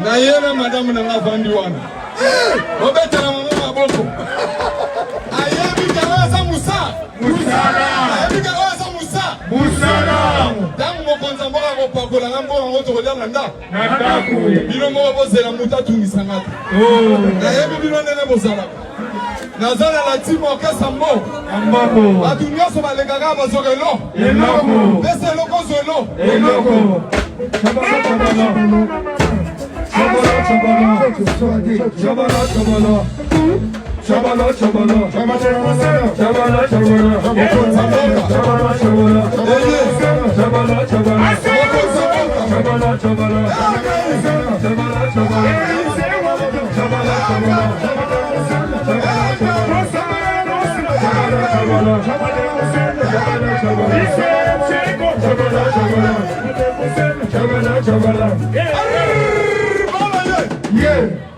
na yena madame na ngavandi wana obetela mama boko ayabi kawaza musa ayabi kawaza musa tangu mokonza mboka kopakola ngambo ngoto kolia nanda bino mo bozela mutatu ngisangata ayabi bino nene bozala nazana la timo okesa mbo ambako batu nyonso balekaka bazokelo eloko pesa eloko zolo eloko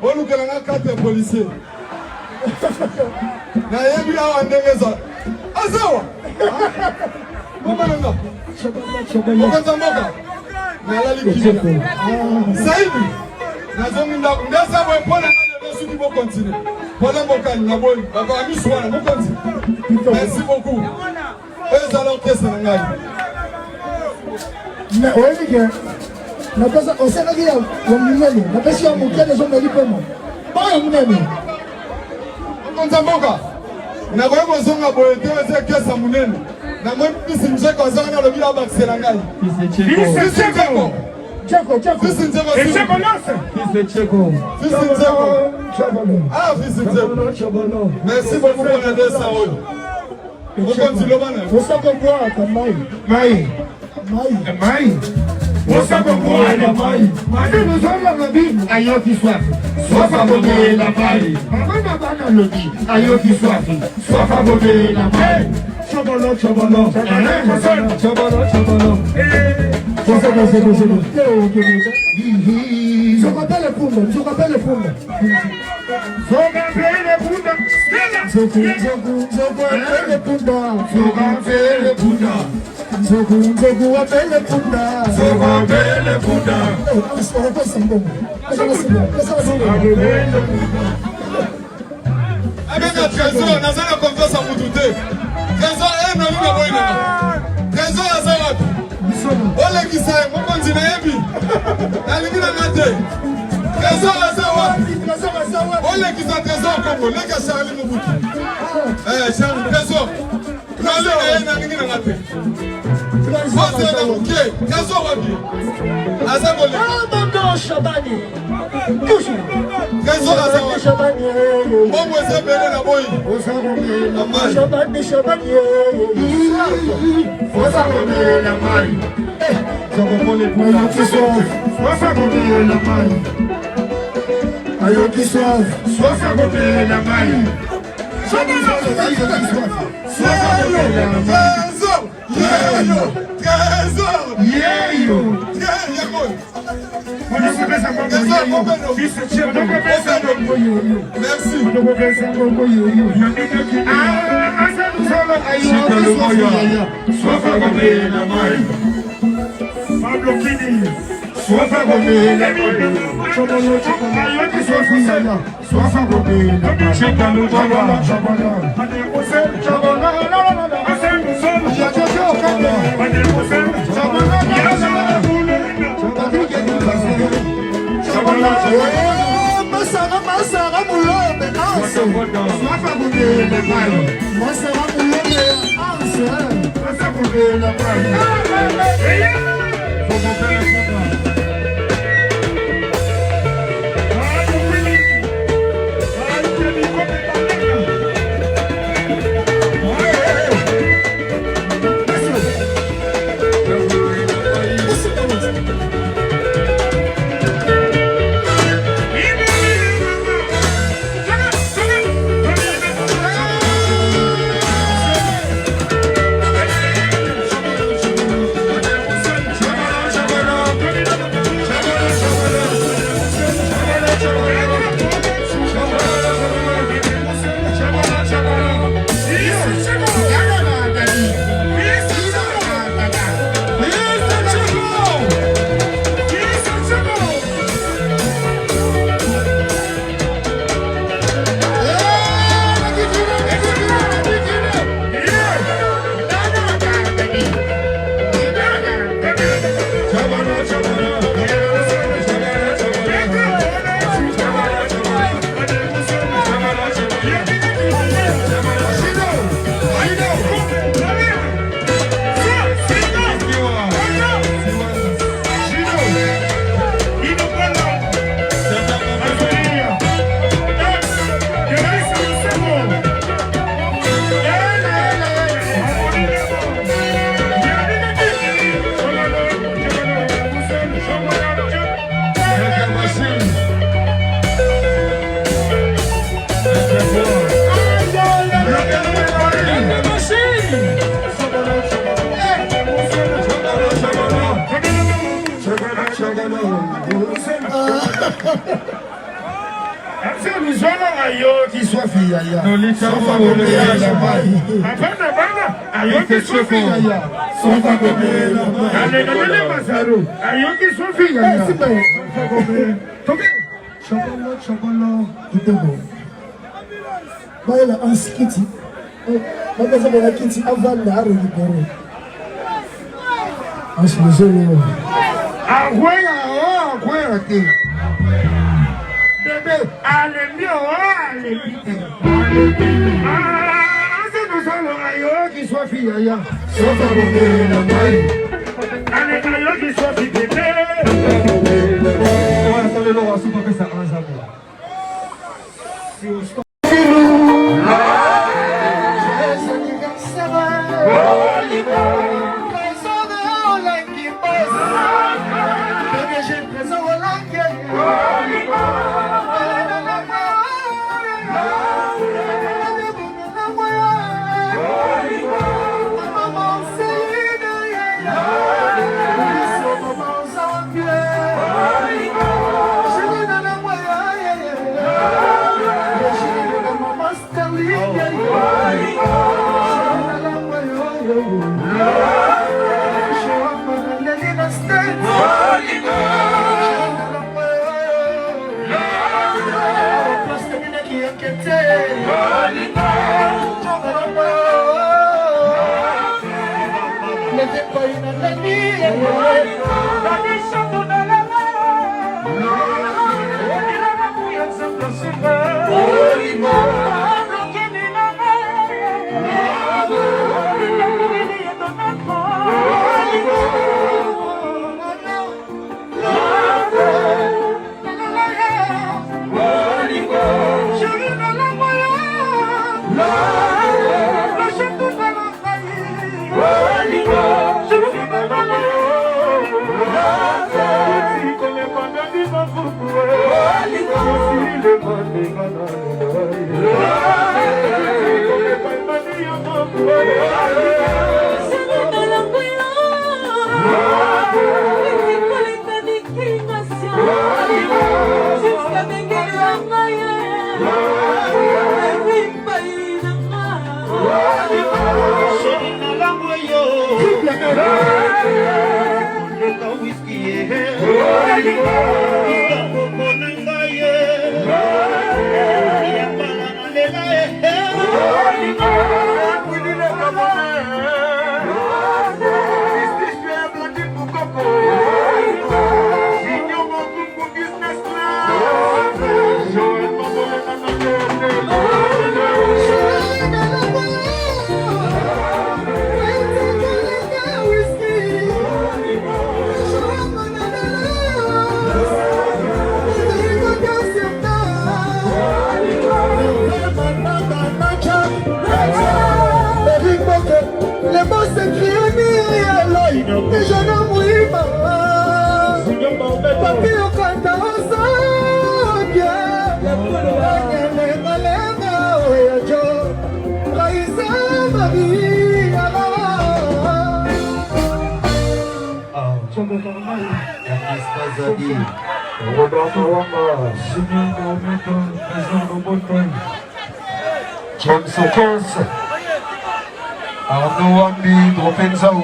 olukela kate policier na yebi awa ndengeza azawa momananga mokonza mboka na lalikile zaidi nazonginda ndesa bwe pona na suki bo continue pona mboka na boy baba miswana mo continue merci beaucoup eza l'orchestre ngai na oyenike na pesa osana kia wa mnene na pesa ya mukene zo melipemo ba mnene mokonza mboka na kwa hivyo zonga boye teweze kesa munene na mwe pisi mcheko zonga lo bila bakisela ngai Cheko fisi njeko ah fisi njeko merci beaucoup pour aider ça oyo mokonzi lobana osako kwa kamai mai osako kwa na mai madame zonga ngabi ayoki swafi swafa bobe la mai mama bana lodi ayoki swafi swafa bobe la mai Chabalo. Trésor est non pas bon. Trésor à ça. Ole qui ça, mon continue yebi. Alimina mate. Trésor à ça. Ole qui ça trésor Congo, le ka Charlie Mobutu. Charlie trésor. Kale na alimina mate. Fose na muke, trésor wabi. Asa bole. Bando Shabani. Trésor à ça. Bon moi c'est belle na boy. Shabani. La mari. Ayoki soif, soif à côté la mari. Asa mzona ayo kiswafi ya. Sofa bomela mai. Hapana bana, ayo kiswafi ya. Sofa bomela mai. Ale masaru, ayo kiswafi ya. Sofa bomela. Toke. Chokolo kitoko. Baila ansikiti. Bakaza bana kiti avanda aro libero. Asmuzelo. Agüera ti. Bebe, ale mio, ale pite. Ase no solo ayo kiswafi ya. Sofa bomela mai. Ale ayo kiswafi bebe. Ora sale lo asupa pesa anzabu. James Okonse, Arnaud Wambi, Tropenzao.